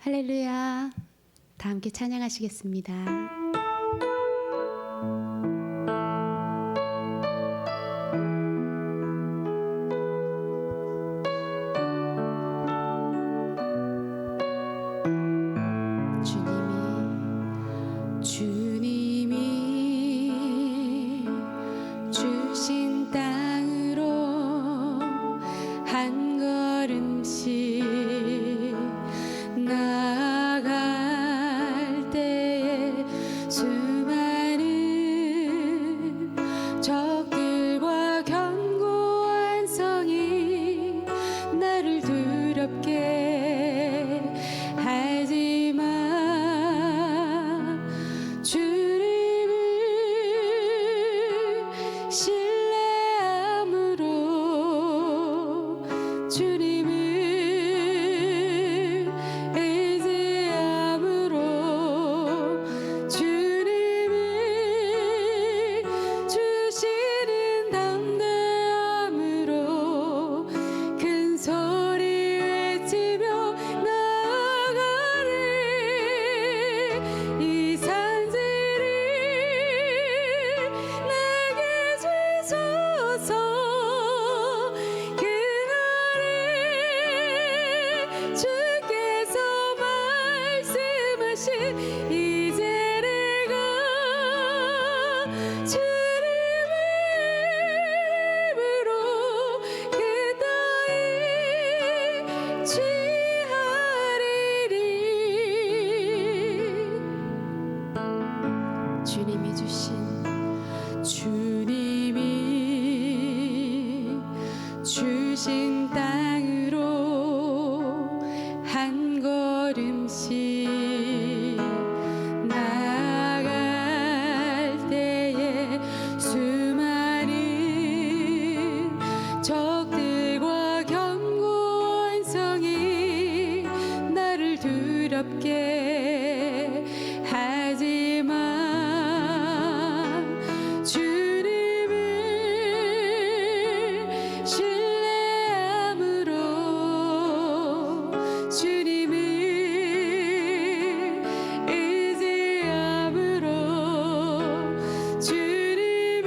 할렐루야. 다 함께 찬양하시겠습니다. 주님이 주신 땅으로 한 걸음씩 나아갈 때에 수많은 적들과 견고한 성이 나를 두렵게 하지만 주님을 신뢰함으로 주님을 의지함으로 주님을 주시는 담대함으로 큰 소리 외치며 나아가리 이 산지를 내게 주소서 그날에 주께서 말씀하신 이제 내가 주님의 이름으로 그 땅에 취하리리. 주님이 주신 땅으로 한 걸음씩 나아갈 때에 수많은 적들과 견고한 성이 나를 두렵게 하지만 주님을 신뢰함으로 주님을 의지함으로 주님을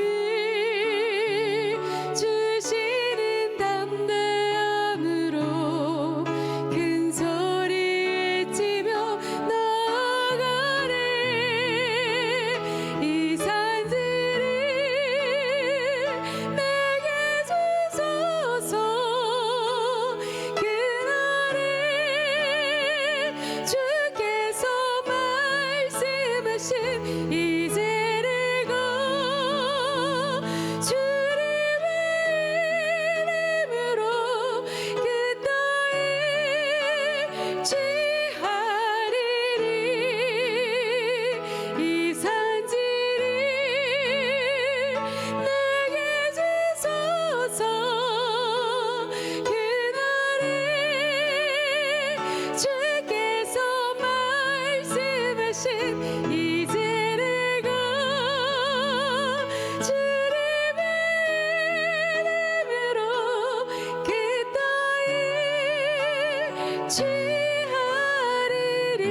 주시는 담대함으로 큰 소리 외치며 나아가리 이 산지를 내게 주소서 그날에 주께서 말씀하신 이제 내가 주님의 이름으로 그 땅에 취하리리 이 산지를 내게 주소서 그날에 주께서 말씀하신 이제 내가 주님의 이름으로 그 땅에 취하리리.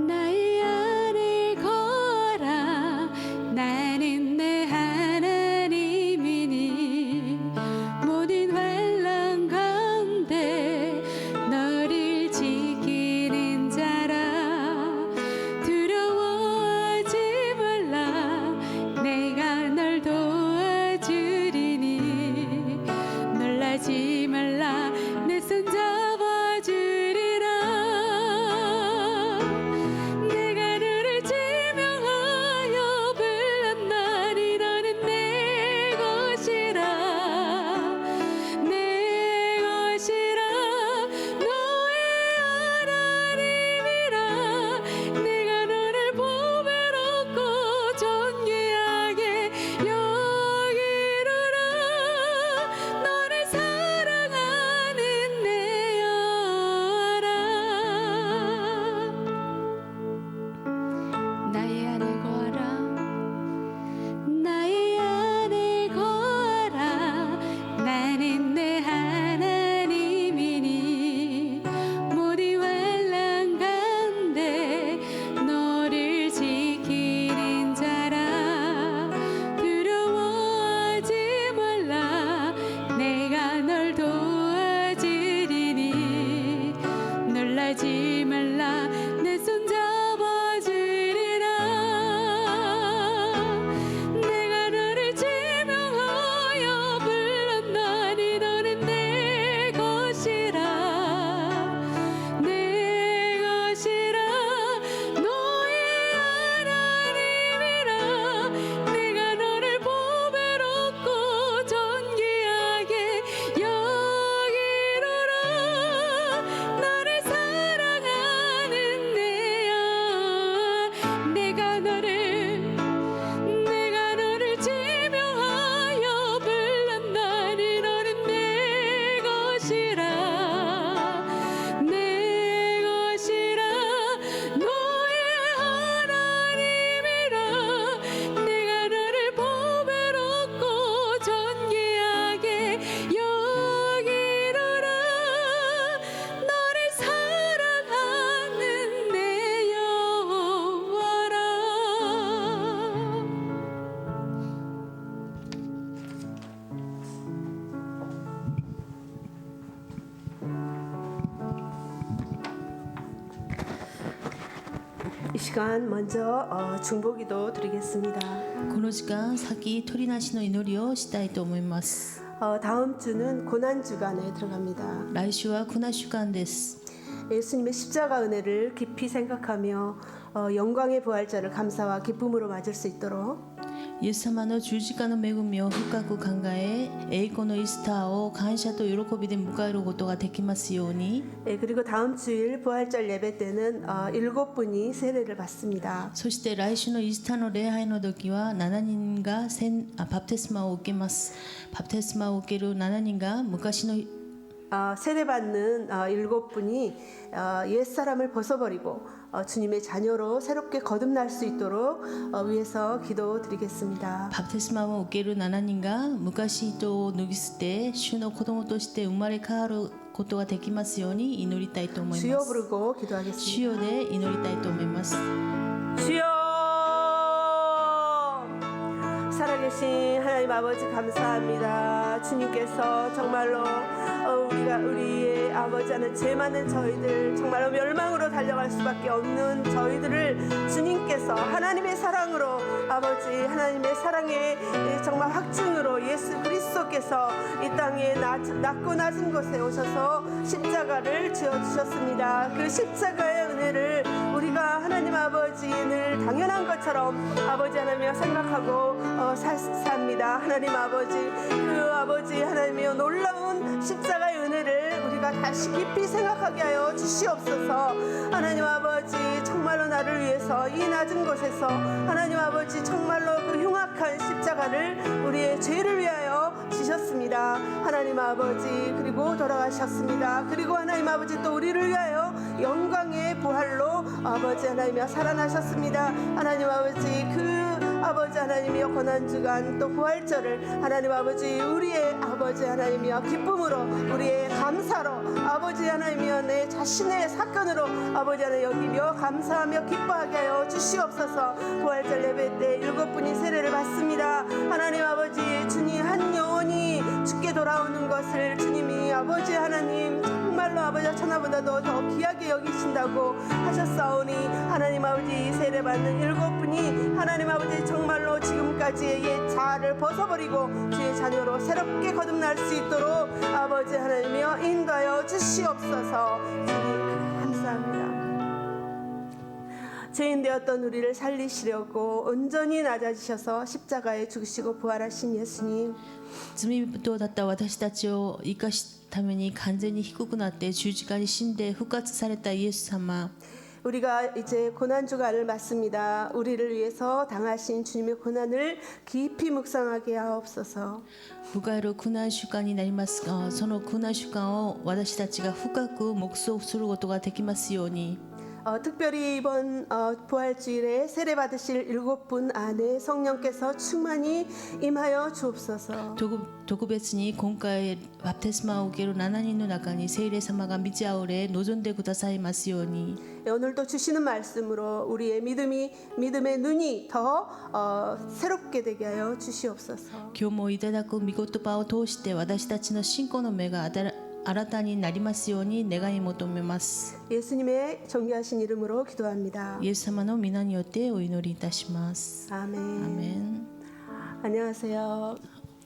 나의 안에 거라 나는 내 하나님이니 모든 환난 가운데 너를 지키는 자라 두려워하지 말라 내가 널 도와주리라 시간 먼저 중보기도 드리겠습니다. この時間先取りなしの祈りをしたいと思います。 다음 주는 고난 주간에 들어갑니다. 来週は苦難週間です。 예수님의 십자가 은혜를 깊이 생각하며 영광의 부활절을 감사와 기쁨으로 맞을 수 있도록 イエス様の十字架の恵みを深く考え、栄光のイースターを感謝と喜びで迎えることができますように。 그리고 다음 주일 부활절 예배 때는 7분이 세례를 받습니다. そして来週のイースターの礼拝の時は7人がバプテスマを受けます。バプテスマを受ける7人が昔の 세례받는 7분이 옛사람을 벗어버리고 주님의 자녀로 새롭게 거듭날 수 있도록 위해서 기도드리겠습니다. バプテスマを受ける7人が昔人を脱ぎ捨て主の子供として生まれ変わることができますように祈りたいと思います。 주여 부르고 기도하겠습니다. 主よで祈りたいと思います。 주여 살아계신 하나님 아버지 감사합니다. 주님께서 정말로 우리의 아버지 하는 죄 많은 저희들 정말로 멸망으로 달려갈 수밖에 없는 저희들을 주님께서 하나님의 사랑으로 아버지 하나님의 사랑의 정말 확증으로 예수 그리스도께서 이 땅에 낮고 낮은 곳에 오셔서 십자가를 지어주셨습니다. 그 십자가의 은혜를 우리가 하나님 아버지 늘 당연한 것처럼 아버지 하나님이여 생각하고 삽니다. 하나님 아버지 그 아버지 하나님이여 놀라운 십자가의 은혜를 우리가 다시 깊이 생각하게 하여 주시옵소서. 하나님 아버지 정말로 나를 위해서 이 낮은 곳에서 하나님 아버지 정말로 그 흉악한 십자가를 우리의 죄를 위하여 지셨습니다. 하나님 아버지 그리고 돌아가셨습니다. 그리고 하나님 아버지 또 우리를 위하여 영광의 부활로 아버지 하나님이여 살아나셨습니다. 하나님 아버지 그 아버지 하나님이여 고난주간 또 부활절을 하나님 아버지 우리의 아버지 하나님이여 기쁨으로 우리의 감사로 아버지 하나님이여 내 자신의 사건으로 아버지 하나님 여기며 감사하며 기뻐하게 하여 주시옵소서. 부활절 예배 때 7분이 세례를 받습니다. 하나님 아버지 주님 한 영혼이 죽게 돌아오는 것을 주님이 아버지 하나님 정말로 아버지 천하보다도 더 귀하게 여기신다고 하셨사오니 하나님 아버지 세례 받는 7분이 하나님 아버지 정말로 지금까지의 옛 자아를 벗어버리고 주의 자녀로 새롭게 거듭날 수 있도록 아버지 하나님이여 인도하여 주시옵소서. 주님 감사합니다. 죄인 되었던 우리를 살리시려고 온전히 낮아지셔서 십자가에 죽으시고 부활하신 예수님 罪人だった私たちを生かすために完全に低くなって十字架に死んで復活されたイエス様。 우리가 이제 고난주간을 맞습니다. 우리를 위해서 당하신 주님의 고난을 깊이 묵상하게 하옵소서. 迎える苦難週間になりますが、その苦難週間を私たちが深く黙想することができますように。 특별히 이번 부활주일에 세례 받으실 7분 안에 성령께서 충만히 임하여 주옵소서. 特別に今回バプテスマを受ける7人の中に聖霊様が満ち溢れ望んでくださいますように。 오늘도 주시는 말씀으로 우리의 믿음의 눈이 더 새롭게 되게 하여 주시옵소서. 今日もいただく御言葉を通して私たちの信仰の目が新たになりますように願い求めます。 예수님의 존귀하신 이름으로 기도합니다. イエス様の皆によってお祈りいたします。 아멘. 아멘. 안녕하세요.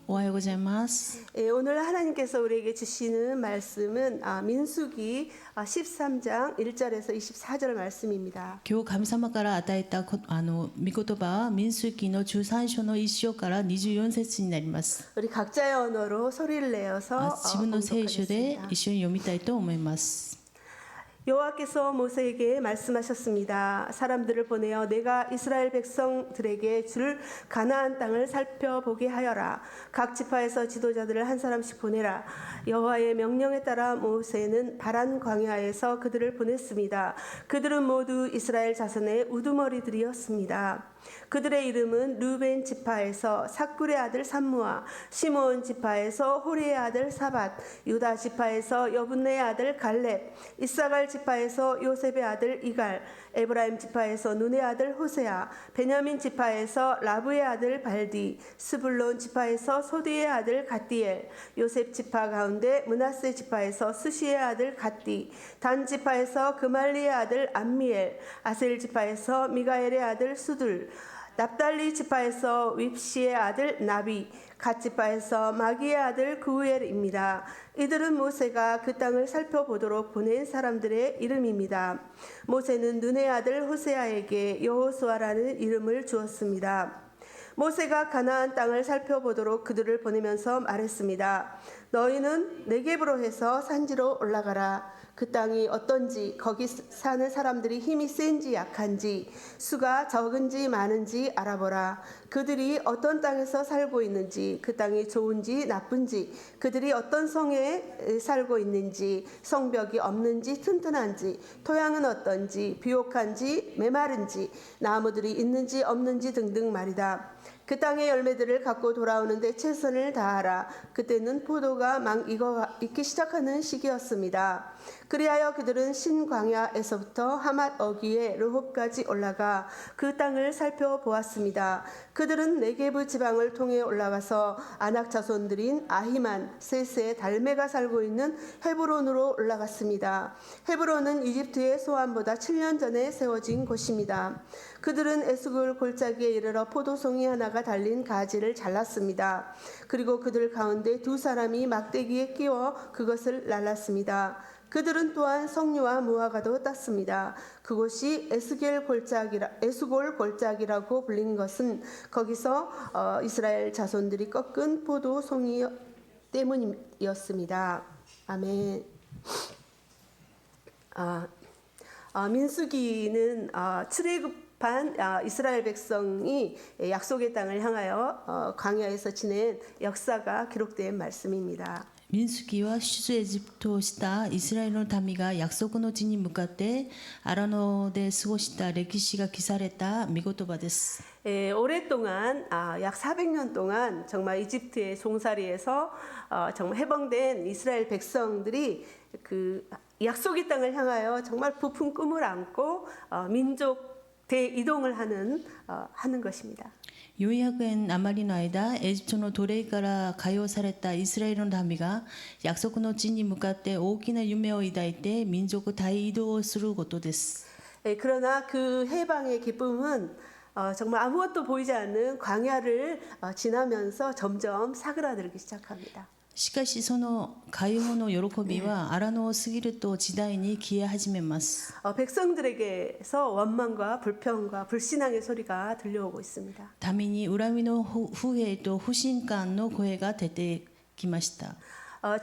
おはようございます。 오늘 하나님께서 우리에게 주시는 말씀은 민수기 13장 1절에서 24절 말씀입니다. 今日神様から与えた御言葉は民数記の13章の1章から24節になります。 우리 각자의 언어로 소리를 내어서 自分の聖書で 봉독하겠습니다. 一緒に読みたいと思います。 여호와께서 모세에게 말씀하셨습니다. 사람들을 보내어 내가 이스라엘 백성들에게 줄 가나안 땅을 살펴보게 하여라. 각 지파에서 지도자들을 한 사람씩 보내라. 여호와의 명령에 따라 모세는 바란 광야에서 그들을 보냈습니다. 그들은 모두 이스라엘 자손의 우두머리들이었습니다. 그들의 이름은 루벤 지파에서 삭굴의 아들 삼무아, 시몬 지파에서 호리의 아들 사밧, 유다 지파에서 여분네의 아들 갈렙, 이사갈 지파에서 지파에서 요셉의 아들 이갈, 에브라임 지파에서 눈의 아들 호세아, 베냐민 지파에서 라브의 아들 발디, 스불론 지파에서 소디의 아들 갓디엘, 요셉 지파 가운데 므낫세 지파에서 스시의 아들 갓디, 단 지파에서 그말리의 아들 암미엘, 아셀 지파에서 미가엘의 아들 수둘, 납달리 지파에서 윕시의 아들 나비, 갓 지파에서 마기의 아들 구우엘입니다. 이들은 모세가 그 땅을 살펴보도록 보낸 사람들의 이름입니다. 모세는 눈의 아들 호세아에게 여호수아라는 이름을 주었습니다. 모세가 가나안 땅을 살펴보도록 그들을 보내면서 말했습니다. 너희는 네겝으로 해서 산지로 올라가라. 그 땅이 어떤지, 거기 사는 사람들이 힘이 센지 약한지, 수가 적은지 많은지 알아보라. 그들이 어떤 땅에서 살고 있는지, 그 땅이 좋은지 나쁜지, 그들이 어떤 성에 살고 있는지, 성벽이 없는지 튼튼한지, 토양은 어떤지, 비옥한지 메마른지, 나무들이 있는지 없는지 등등 말이다. 그 땅의 열매들을 갖고 돌아오는데 최선을 다하라. 그때는 포도가 막 익기 시작하는 시기였습니다. 그리하여 그들은 신광야에서부터 하맛 어귀의 르홉까지 올라가 그 땅을 살펴보았습니다. 그들은 네게브 지방을 통해 올라가서 아낙 자손들인 아히만, 세세, 달메가 살고 있는 헤브론으로 올라갔습니다. 헤브론은 이집트의 소환보다 7년 전에 세워진 곳입니다. 그들은 에스골 골짜기에 이르러 포도송이 하나가 달린 가지를 잘랐습니다. 그리고 그들 가운데 두 사람이 막대기에 끼워 그것을 날랐습니다. 그들은 또한 석류와 무화과도 땄습니다. 그곳이 에스골 골짜기라고 불린 것은 거기서 이스라엘 자손들이 꺾은 포도송이 때문이었습니다. 아멘. 민수기는 출애굽한 이스라엘 백성이 약속의 땅을 향하여 광야에서 지낸 역사가 기록된 말씀입니다. 民数記は出エジプトをしたイスラエルの民が約束の地に向かって荒野で過ごした歴史が記された御言葉です。 오랫동안 약 400년 동안 정말 이집트의 종살이에서 정말 해방된 이스라엘 백성들이 그 약속의 땅을 향하여 정말 부푼 꿈을 안고 민족 대이동을 하는 것입니다. 400年余りの間、エジプトの奴隷から解放されたイスラエルの民が約束の地に向かって大きな夢を抱いて民族大移動をすることです。 그러나 그 해방의 기쁨은 정말 아무것도 보이지 않는 광야를 지나면서 점점 사그라들기 시작합니다. しかしその解放の喜びは荒野を過ぎると時代に消え始めます。 백성들에게서 원망과 불평과 불신앙의 소리가 들려오고 있습니다. 民に恨みの不平と不信感の声が出てきました。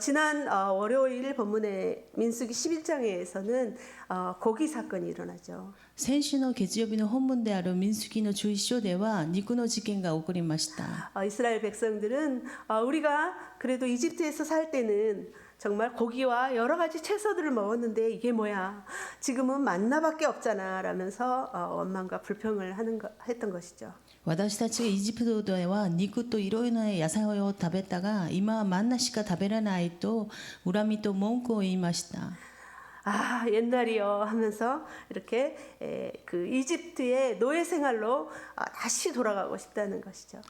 지난 월요일 본문의 민수기 11장에서는 고기 사건이 일어나죠. 先週の月曜日の本文である民数記の11章では肉の事件が起こりました。 이스라엘 백성들은 우리가 그래도 이집트에서 살 때는 정말 고기와 여러 가지 채소들을 먹었는데 이게 뭐야? 지금은 만나밖에 없잖아 라면서 원망과 불평을 했던 것이죠. 私たちがエジプトでは肉といろいろな野菜を食べたが今はマンナしか食べられないと恨みと文句を言いました。 옛날이요 하면서 이렇게 그 이집트의 노예 생활로 다시 돌아가고 싶다는 것이죠.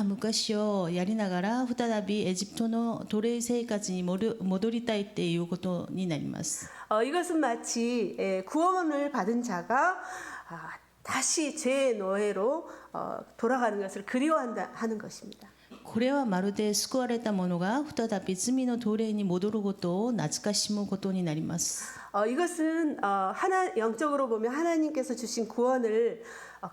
昔をやりながら再びエジプトの奴隷生活に戻りたいっていうことになります。 이것은 마치 구원을 받은 자가 다시 죄의 노예로 돌아가는 것을 그리워한다 하는 것입니다. これはまるで救われた者が再び罪の奴隷に戻ることを懐かしむことになります。 이것은 영적으로 보면 하나님께서 주신 구원을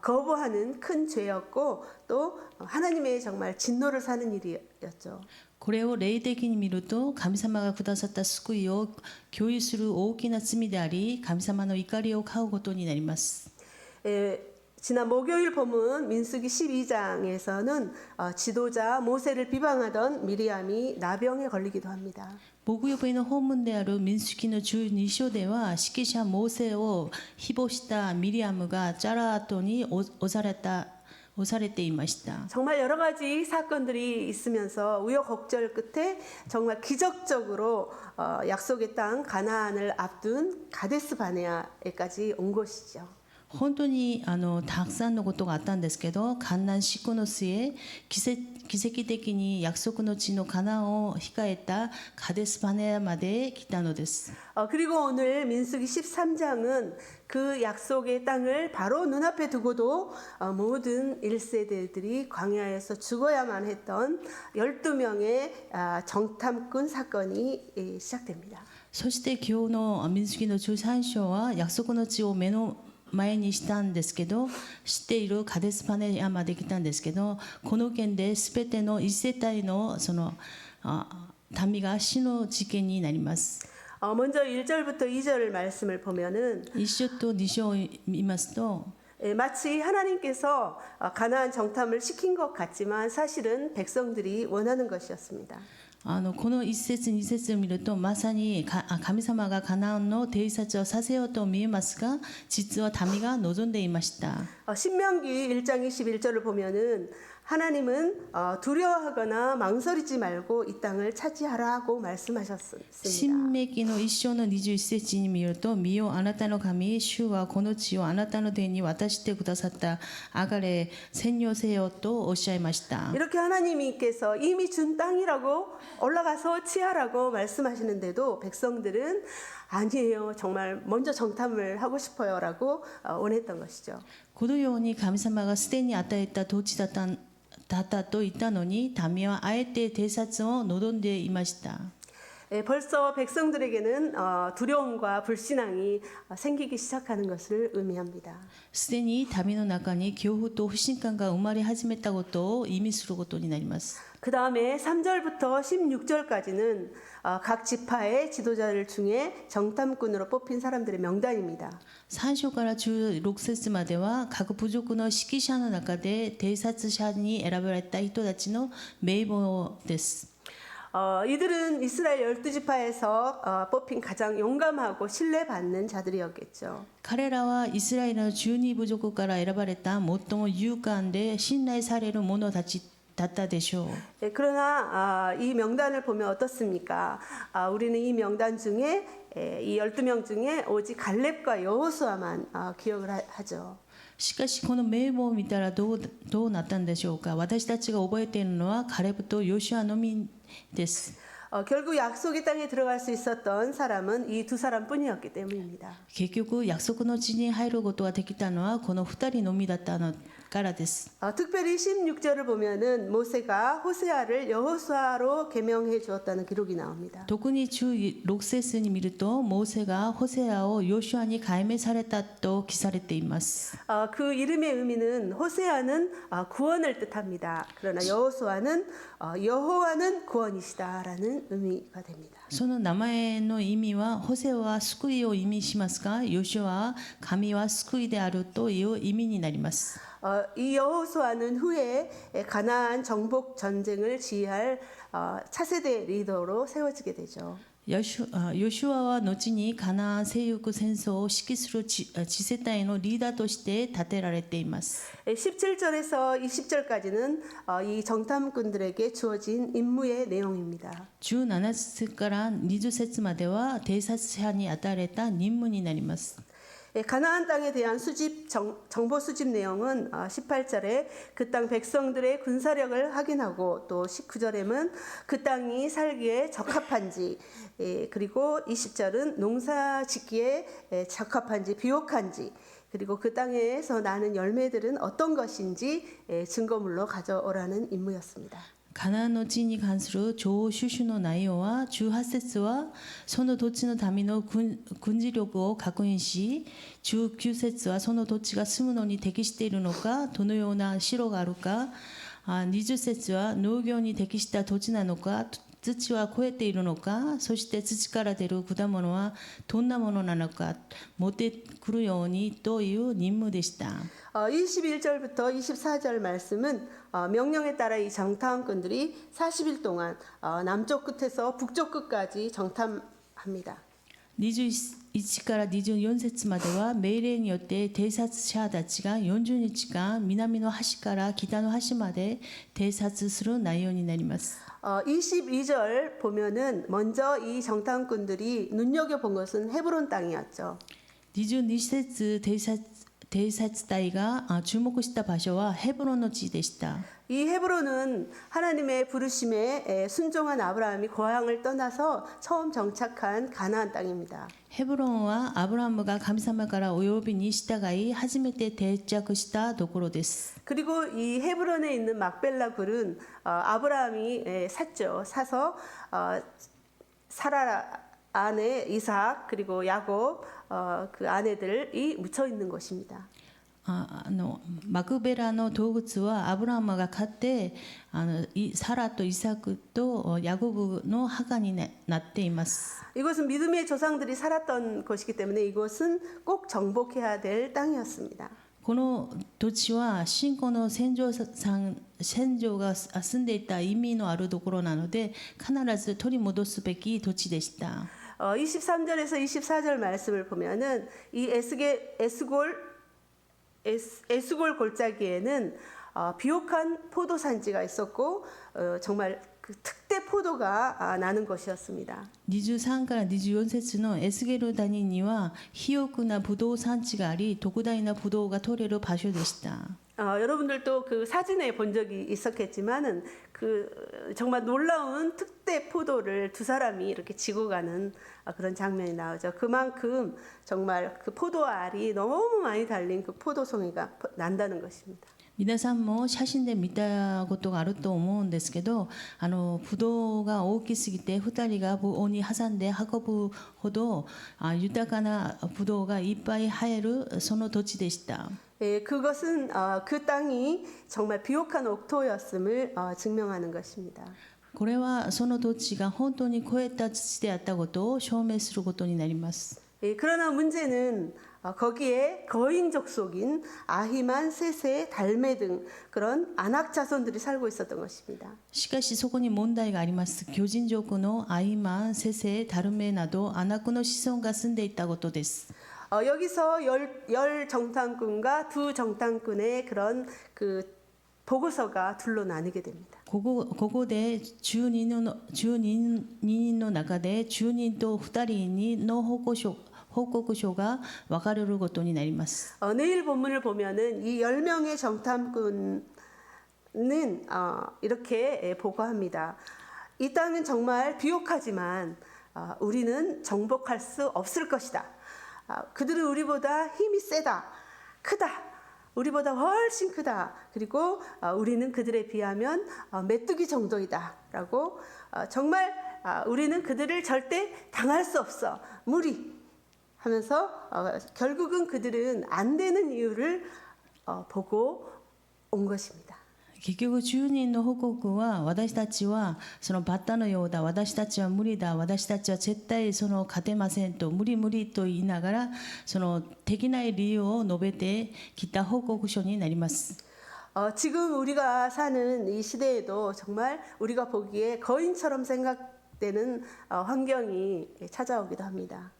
거부하는 큰 죄였고 또 하나님의 정말 진노를 사는 일이었죠. これを霊的に見ると神様がくださった救いを共有する大きな罪であり神様の怒りを買うことになります。 지난 목요일 본문 민수기 12장에서는 지도자 모세를 비방하던 미리암이 나병에 걸리기도 합니다. 木曜日の本文である民数記の12章では指揮者モーセを誹謗したミリアムがチャラ後に押されていました。 정말 여러 가지 사건들이 있으면서 우여곡절 끝에 정말 기적적으로 약속의 땅 가나안을 앞둔 가데스 바네아에까지 온 것이죠. 本当にたくさんのことがあったんですけど、観難執行の末奇跡的に約束の地のカナンを控えたカデスバネアまで来たのです。 그리고 오늘 민수기 13장은 그 약속의 땅을 바로 눈앞에 두고도 모든 1세대들이 광야에서 죽어야만 했던 12명의 정탐꾼 사건이 시작됩니다. そして今日の民数記の13章は約束の地を目の前にしたんですけど、知っているカデスパネアまで来たんですけど、この件で全ての一世帯のその民が死の事件になります。 먼저 1절부터 2절 말씀을 보면은 1章と2章を見ますと、 마치 하나님께서 가나안 정탐을 시킨 것 같지만 사실은 백성들이 원하는 것이었습니다. この1節2節を見るとまさに神様がカナンの偵察をさせようと見えますが、実は民が望んでいました。 신명기 1장 21절을 보면은 하나님은 두려워하거나 망설이지 말고 이 땅을 차지하라고 말씀하셨습니다. 新明記の1章の21節に見ると、見よあなたの神主はこの地をあなたの手に渡してくださった。あがれ占領せよとおっしゃいました。 이렇게 하나님께서 이미 준 땅이라고 올라가서 취하라고 말씀하시는데도 백성들은 아니에요. 정말 먼저 정탐을 하고 싶어요라고 원했던 것이죠. このように神様がすでに与えた土地だったと言ったのに、民はあえて偵察を望んでいました。 벌써 백성들에게는 두려움과 불신앙이 생기기 시작하는 것을 의미합니다. すでに民の中に恐怖と不信感が生まれ始めたことを意味することになります。 그 다음에 3절부터 16절까지는 각 지파의 지도자들 중에 정탐꾼으로 뽑힌 사람들의 명단입니다. 3章から16節までは各部族の指揮者の中で偵察者に選ばれた人たちの名簿です。 이들은 이스라엘 12지파에서 뽑힌 가장 용감하고 신뢰받는 자들이었겠죠. 彼らはイスラエルの12部族から選ばれた最も勇敢で信頼される者たちだったでしょう。 그러나 이 명단을 보면 어떻습니까? 우리는 이 명단 중에 이 12명 중에 오직 갈렙과 여호수아만 기억을 하죠. しかしこの名簿を見たらどうなったんでしょうか。私たちが覚えているのはカレブとヨシュアのみです。 결국 약속의 땅에 들어갈 수 있었던 사람은 이 두 사람뿐이었기 때문입니다. 結局約束の地に入ることができたのはこの2人のみだったのからです。 특별히 16절을 보면은 모세가 호세아를 여호수아로 계명해 주었다는 기록이 나옵니다. 特に16節に見ると、モーセがホセアをヨシュアに改名されたと記されています。 그 이름의 의미는 호세아는 구원을 뜻합니다. 그러나 여호수아는 여호와는 구원이시다라는 의미가 됩니다. その名前の意味は、ホセアは救いを意味しますが、ヨシュアは神は救いであるという意味になります。 이 여호수아는 후에 가나안 정복 전쟁을 지휘할 차세대 리더로 세워지게 되죠. ヨシュアは後にカナン征服戦争を指揮する次世代のリーダーとして立てられています。 17절에서 20절까지는 이 정탐꾼들에게 주어진 임무의 내용입니다. 17節から20節までは偵察者に与えられた任務になります。 가나안 땅에 대한 정보 수집 내용은 18절에 그 땅 백성들의 군사력을 확인하고, 또 19절에는 그 땅이 살기에 적합한지, 그리고 20절은 농사 짓기에 적합한지 비옥한지, 그리고 그 땅에서 나는 열매들은 어떤 것인지 증거물로 가져오라는 임무였습니다. カナンの地に関する情報収集の内容は、18節はその土地の民の軍事力を確認し、19節はその土地が住むのに適しているのか、どのような城があるか、20節は農業に適した土地なのか土は肥えているのか、そして土から出る果物はどんなものなのか持ってくるようにという任務でした。 21절부터 24절 말씀은 명령에 따라 이 정탐꾼들이 40일 동안 남쪽 끝에서 북쪽 끝까지 정탐합니다. 21から24節までは命令によって偵察者たちが40日間南の端から北の端まで偵察する内容になります。 22절 보면은 먼저 이 정탐꾼들이 눈여겨본 것은 헤브론 땅이었죠. 22節偵察隊が注目した場所はヘブロンの地でした。 이 헤브론은 하나님의 부르심에 순종한 아브라함이 고향을 떠나서 처음 정착한 가나안 땅입니다. ヘブロンはアブラムが神様からお呼びに従い初めて定着したところです。 그리고 이 헤브론에 있는 막벨라 굴은 아브라함이 샀죠. 사서 사라 아내 이삭 그리고 야곱 그 아내들이 묻혀 있는 곳입니다. マクベラの洞窟はアブラムが買ってサラとイサクとヤコブの墓になっています。 이곳은 믿음의 조상들이 살았던 곳이기 때문에 이곳은 꼭 정복해야 될 땅이었습니다. この土地は信仰の先祖が住んでいた意味のあるところなので必ず取り戻すべき土地でした。 23절에서 24절 말씀을 보면은 이 에스골 골짜기에는 비옥한 포도산지가 있었고 정말 그 특대 포도가 나는 것이었습니다. 23から24節のエスゲル谷には肥沃なブドウ産地があり特大なブドウが取れる場所でした。 여러분들도 그 사진에 본 적이 있었겠지만은 그 정말 놀라운 특대 포도를 두 사람이 이렇게 지고 가는 그런 장면이 나오죠. 그만큼 정말 그 포도알이 너무 많이 달린 그 포도송이가 난다는 것입니다. 皆さんも写真で見たことがあると思うんですけど、ブドウが大きすぎて2人が棒に挟んで運ぶほど豊かなブドウがいっぱい生えるその土地でした。 예, 그것은 그 땅이 정말 비옥한 옥토였음을 증명하는 것입니다. これはその土地が本当に肥えた土であったことを証明することになります。 예, 그러나 문제는 거기에 거인 족속인 아히만, 세세, 달메 등 그런 안악 자손들이 살고 있었던 것입니다. しかしそこに問題があります。巨人族のアイマン、セセ、ダルメなどアナクの子孫が住んでいたことです。 여기서 열 정탐꾼과 두 정탐꾼의 그런 그 보고서가 둘로 나뉘게 됩니다. ここで12人の中で10人と2人の報告書が分かれることになります。 내일 본문을 보면은 이 10명의 정탐꾼은 이렇게 보고합니다. 이 땅은 정말 비옥하지만 우리는 정복할 수 없을 것이다. 그들은 우리보다 힘이 세다, 크다, 우리보다 훨씬 크다. 그리고 우리는 그들에 비하면 메뚜기 정도이다라고 정말 우리는 그들을 절대 당할 수 없어, 무리 하면서 결국은 그들은 안 되는 이유를 보고 온 것입니다. 結局10人の報告は私たちはそのバッタのようだ、私たちは無理だ、私たちは絶対その勝てませんと無理無理と言いながらそのできない理由を述べてきた報告書になります。 지금 우리가 사는 이 시대에도 정말 우리가 보기에 거인처럼 생각되는 환경이 찾아오기도 합니다.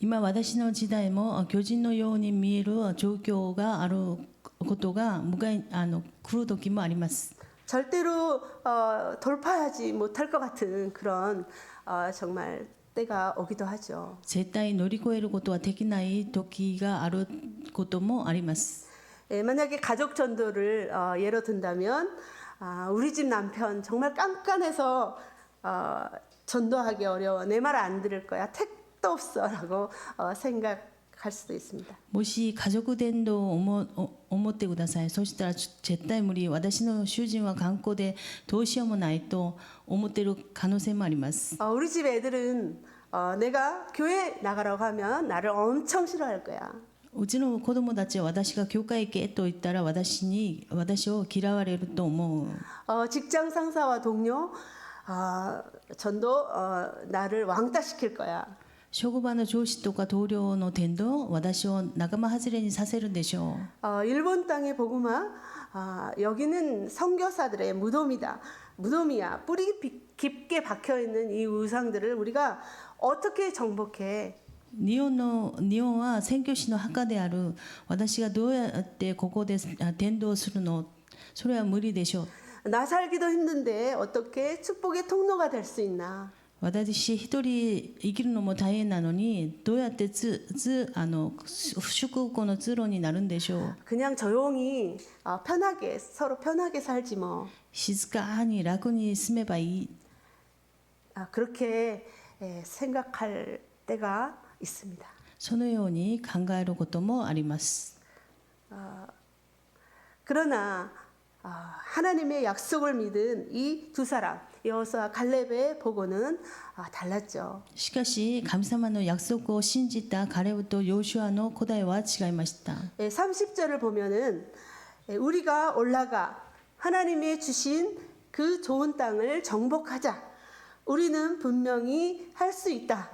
今私の時代も巨人のように見える状況があることが来る時もあります。 절대로 돌파하지 못할 것 같은 그런 정말 때가 오기도 하죠. 絶対乗り越えることはできない時があることもあります。 만약에 가족 전도를 예로 든다면 우리 집 남편 정말 깐깐해서 전도하기 어려워, 내 말 안 들을 거야, 택도 없어라고 생각할 수도 있습니다. もし家族伝道を思ってください。そしたら絶対無理、私の主人は頑固でどうしようもないと思っている可能性もあります。 우리 집 애들은 내가 교회 나가라고 하면 나를 엄청 싫어할 거야. うちの子供たちは私が教会行けと言ったら私を嫌われると思う。 직장 상사와 동료 전도 나를 왕따시킬 거야. 職場の上司とか同僚の天道、私を仲間外れにさせるでしょう。 일본 땅의 복음화, 여기는 선교사들의 무덤이야. 뿌리 깊게 박혀 있는 이 우상들을 우리가 어떻게 정복해? 日本は宣教師の墓である私がどうやってここで伝道するの、それは無理でしょう。 나 살기도 힘든데 어떻게 축복의 통로가 될 수 있나? 私一人生きるのも大変なのにどうやって祝福の通路になるんでしょう。 그냥 조용히 편하게 서로 편하게 살지 뭐. 静かに楽に住めばいい。 그렇게 생각할 때가 있습니다. そのように考えることもあります。 그러나 하나님의 약속을 믿은 이 두 사람 여호수아와 갈렙의 보고는 달랐죠. しかし神様の約束を信じたカレブとヨシュアの答えは違いました。 30절을 보면은 우리가 올라가 하나님이 주신 그 좋은 땅을 정복하자. 우리는 분명히 할 수 있다.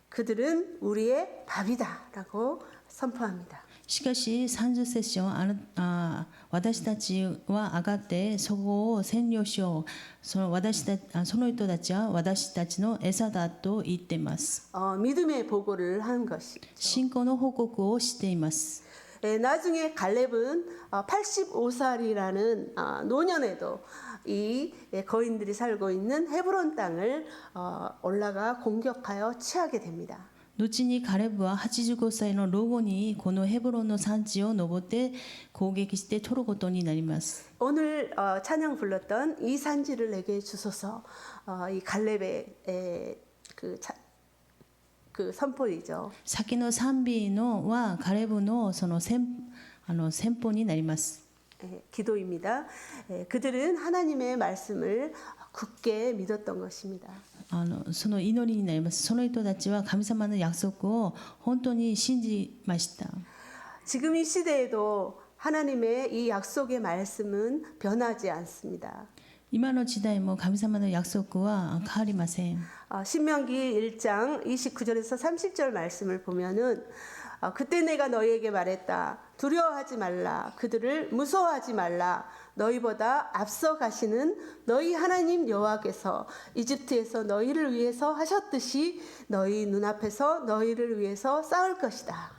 그들은 우리의 밥이다라고 선포합니다. しかし30節章私たちは上がってそこを占領しよう。その人たちは私たちの餌だと言っています。 믿음의 보고를 한 것이죠. 信仰の報告をしています。 나중에 갈렙은 85살이라는 노년에도 이 거인들이 살고 있는 헤브론 땅을 올라가 공격하여 취하게 됩니다. 後にカレブは85歳の老後にこのヘブロンの山地を登って攻撃して取ることになります。 오늘 찬양 불렀던 이 산지를 내게 주소서. 이 갈렙의 그 선포이죠. 先の賛美のはカレブのその宣報になります。 기도입니다. 그들은 하나님의 말씀을 굳게 믿었던 것입니다. その祈りになります。その人たちは神様の約束を本当に信じました。 지금 이 시대에도 하나님의 이 약속의 말씀은 변하지 않습니다. 今の時代も神様の約束は変わりません。 신명기 1장 29절에서 30절 말씀을 보면은 그때 내가 너희에게 말했다. 두려워하지 말라. 그들을 무서워하지 말라. 너희보다 앞서 가시는 너희 하나님 여호와께서 이집트에서 너희를 위해서 하셨듯이 너희 눈앞에서 너희를 위해서 싸울 것이다.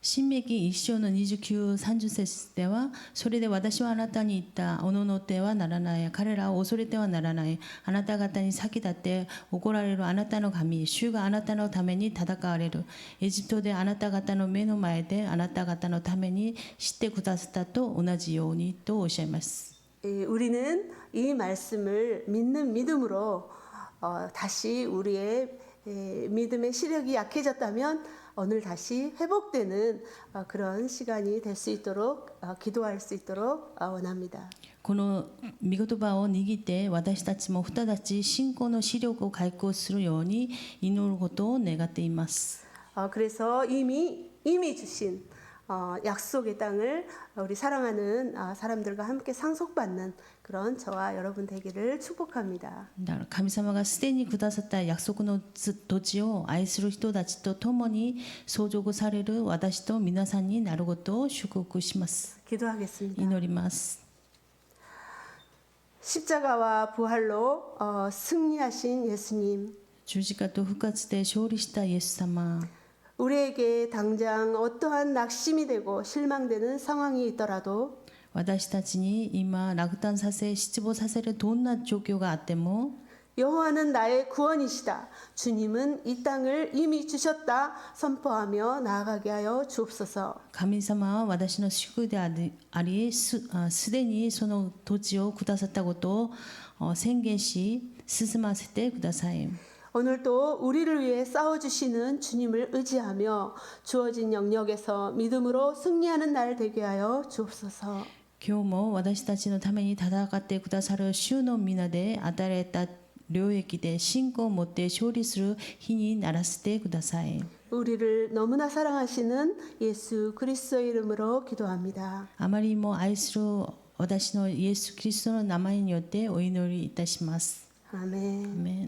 新明記1章の29、30節では、それで私はあなたに言った、おののってはならない、彼らを恐れてはならない、あなた方に先立って怒られるあなたの神、主があなたのために戦われる、エジプトであなた方の目の前であなた方のために知ってくださったと同じようにとおっしゃいます。 우리는 이 말씀을 믿는 믿음으로 다시 우리의 믿음의 시력이 약해졌다면 오늘 다시 회복되는 그런 시간이 될 수 있도록 기도할 수 있도록 원합니다. この御言葉を握って私たちも再び信仰の視力を回復するように祈ることを願っています。 그래서 이미 주신 약속의 땅을 우리 사랑하는 사람들과 함께 상속받는 그런 저와 여러분 되기를 축복합니다. だから神様がすでにくださった約束の土地を愛する人たちと共に相続される私と皆さんになることを祝福します。 기도하겠습니다. 祈ります。 십자가와 부활로 승리하신 예수님. 十字架と復活で勝利したイエス様。 우리에게 당장 어떠한 낙심이 되고 실망되는 상황이 있더라도 私たちに今落胆させ失望させるどんな状況があっても 여호와는 나의 구원이시다. 주님은 이 땅을 이미 주셨다. 선포하며 나아가게 하여 주옵소서. 神様は私の祝でありすでにその土地をくださったことを宣言し進ませてください。 오늘도 우리를 위해 싸워주시는 주님을 의지하며 주어진 영역에서 믿음으로 승리하는 날 되게 하여 주옵소서. 今日も私たちのために戦ってくださる主の皆で与えられた領域で信仰を持って勝利する日にならせてください。 우리를 너무나 사랑하시는 예수 그리스도의 이름으로 기도합니다. あまりにも愛する私のイエス・キリストの名前によってお祈りいたします。 아멘. 아멘.